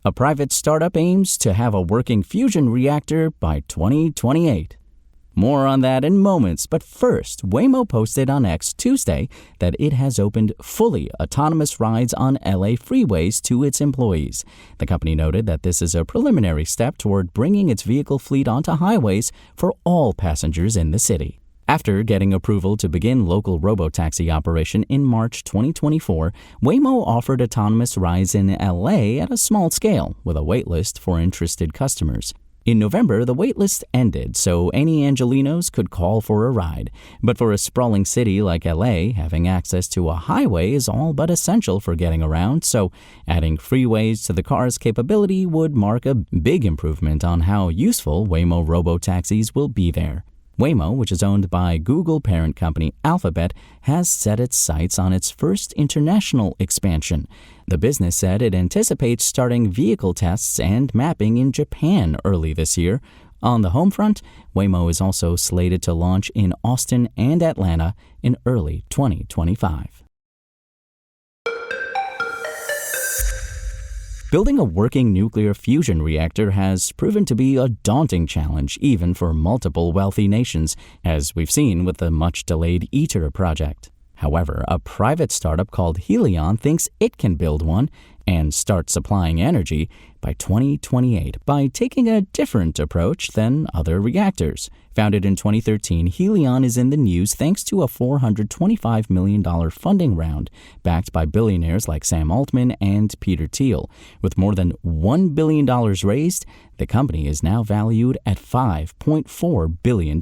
A private startup aims to have a working fusion reactor by 2028. More on that in moments, but first, Waymo posted on X Tuesday that it has opened fully autonomous rides on LA freeways to its employees. The company noted that this is a preliminary step toward bringing its vehicle fleet onto highways for all passengers in the city. After getting approval to begin local robotaxi operation in March 2024, Waymo offered autonomous rides in LA at a small scale, with a waitlist for interested customers. In November, the waitlist ended, so any Angelinos could call for a ride. But for a sprawling city like LA, having access to a highway is all but essential for getting around, so adding freeways to the car's capability would mark a big improvement on how useful Waymo robotaxis will be there. Waymo, which is owned by Google parent company Alphabet, has set its sights on its first international expansion. The business said it anticipates starting vehicle tests and mapping in Japan early this year. On the home front, Waymo is also slated to launch in Austin and Atlanta in early 2025. Building a working nuclear fusion reactor has proven to be a daunting challenge even for multiple wealthy nations, as we've seen with the much-delayed ITER project. However, a private startup called Helion thinks it can build one and start supplying energy by 2028 by taking a different approach than other reactors. Founded in 2013, Helion is in the news thanks to a $425 million funding round backed by billionaires like Sam Altman and Peter Thiel. With more than $1 billion raised, the company is now valued at $5.4 billion.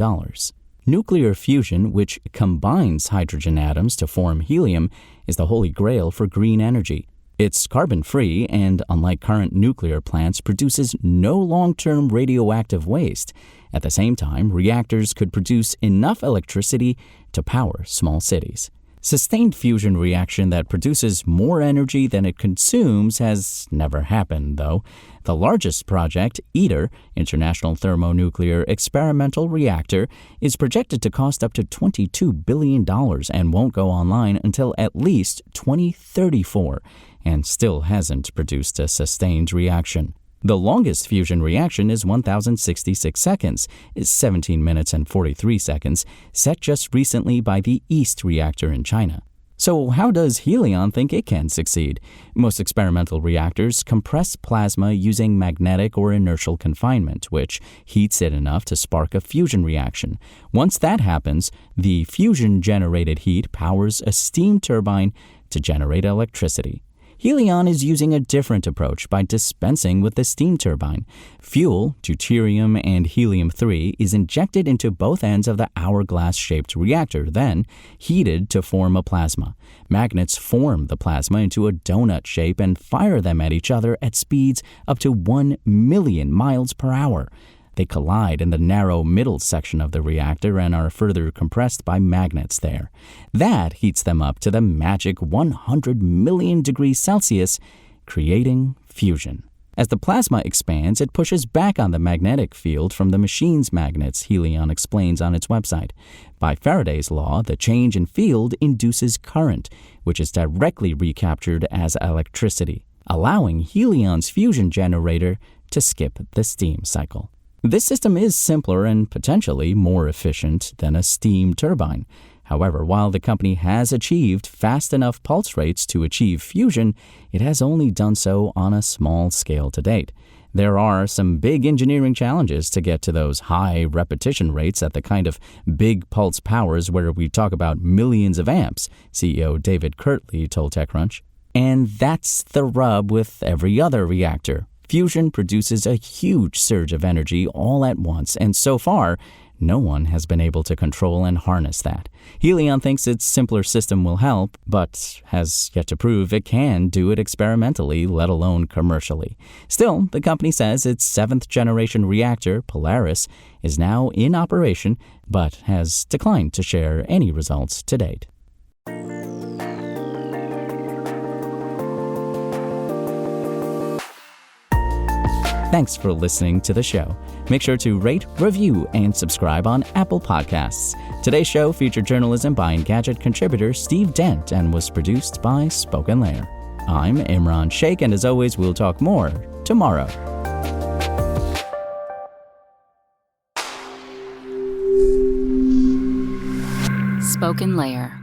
Nuclear fusion, which combines hydrogen atoms to form helium, is the holy grail for green energy. It's carbon-free and, unlike current nuclear plants, produces no long-term radioactive waste. At the same time, reactors could produce enough electricity to power small cities. Sustained fusion reaction that produces more energy than it consumes has never happened, though. The largest project, ITER, International Thermonuclear Experimental Reactor, is projected to cost up to $22 billion and won't go online until at least 2034, and still hasn't produced a sustained reaction. The longest fusion reaction is 1,066 seconds, is 17 minutes and 43 seconds, set just recently by the East reactor in China. So how does Helion think it can succeed? Most experimental reactors compress plasma using magnetic or inertial confinement, which heats it enough to spark a fusion reaction. Once that happens, the fusion-generated heat powers a steam turbine to generate electricity. Helion is using a different approach by dispensing with the steam turbine. Fuel, deuterium and helium-3, is injected into both ends of the hourglass-shaped reactor, then heated to form a plasma. Magnets form the plasma into a donut shape and fire them at each other at speeds up to 1 million miles per hour. They collide in the narrow middle section of the reactor and are further compressed by magnets there. That heats them up to the magic 100 million degrees Celsius, creating fusion. As the plasma expands, it pushes back on the magnetic field from the machine's magnets, Helion explains on its website. By Faraday's law, the change in field induces current, which is directly recaptured as electricity, allowing Helion's fusion generator to skip the steam cycle. This system is simpler and potentially more efficient than a steam turbine. However, while the company has achieved fast enough pulse rates to achieve fusion, it has only done so on a small scale to date. There are some big engineering challenges to get to those high repetition rates at the kind of big pulse powers where we talk about millions of amps, CEO David Kirtley told TechCrunch. And that's the rub with every other reactor. Fusion produces a huge surge of energy all at once, and so far, no one has been able to control and harness that. Helion thinks its simpler system will help, but has yet to prove it can do it experimentally, let alone commercially. Still, the company says its 7th-generation reactor, Polaris, is now in operation, but has declined to share any results to date. Thanks for listening to the show. Make sure to rate, review, and subscribe on Apple Podcasts. Today's show featured journalism by Engadget contributor Steve Dent and was produced by Spoken Layer. I'm Imran Sheikh, and as always, we'll talk more tomorrow. tomorrow. Spoken Layer.